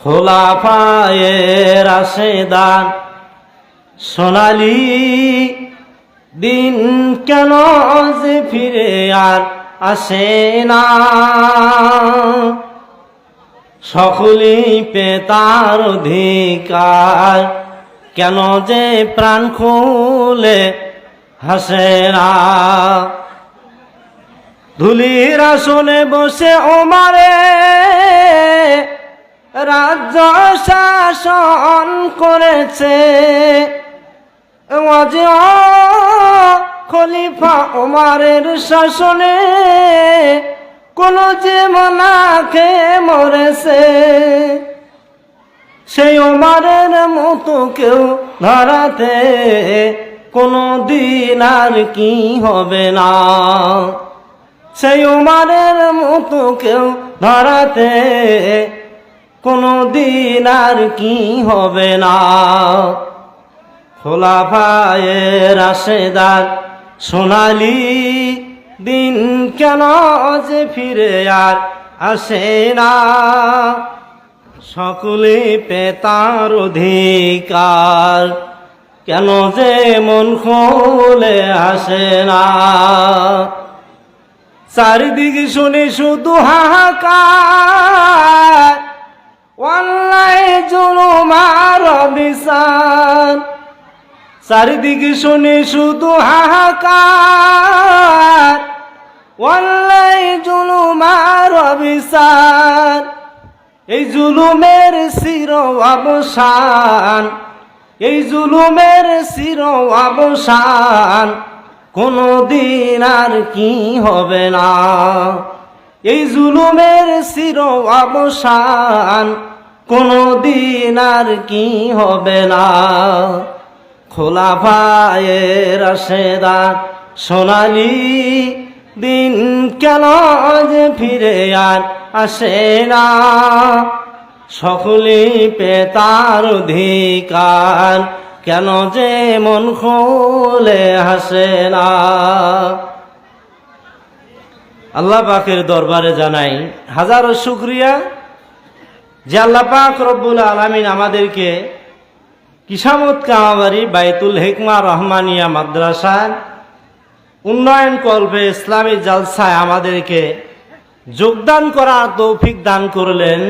খোলাফায়ে রাশেদান সোনালী দিন কেন যে ফিরে আর আসে না, সকলেই পেতার অধিকার কেন যে প্রাণ খুলে হাসে না। ধুলির আসনে বসে ওমারে রাজ্য শাসন করেছে, খলিফা ওমারের শাসনে কোন যে মনা খেয়ে মরেছে, সেই ওমারের মতো কেউ ধরাতে কোনো দিন আর কি হবে না। সেই ওমারের মতো কেউ ধরাতে কোনো দিন আর কি হবে না। খোলাফায়ে রাশেদান সোনালী দিন কেন যে ফিরে আর আসে না, সকলে পেতার অধিকার কেন যে মন খুলে আসে না। চারিদিকে শুনে শুধু হাহাকার, অন্যায় জুলুম আর অবিচার। চারিদিকে শুনে শুধু হাহাকার, অন্যায় জুলুম আর অবিচার। এই জুলুমের চির অবসান, এই জুলুমের চির অবসান কোনো দিন আর কি হবে না। এই জুলুমের চির অবসান কোনো দিন আর কি হবে না। খোলাফায়ে রাশেদান সোনালী দিন কেন যে ফিরে আর আসে না, সকলে পেতার অধিকার কেন যে মন খুলে হাসে না। আল্লাহ পাকের দরবারে জানাই হাজারো শুকরিয়া যে আল্লাহ পাক রব্বুল আলামিন আমাদেরকে কিসামত কামাবাড়ি বাইতুল হিকমা রহমানিয়া মাদ্রাসার উন্নয়ন কল্পে ইসলামী জালসায় আমাদেরকে যোগদান করার তৌফিক দান করলেন।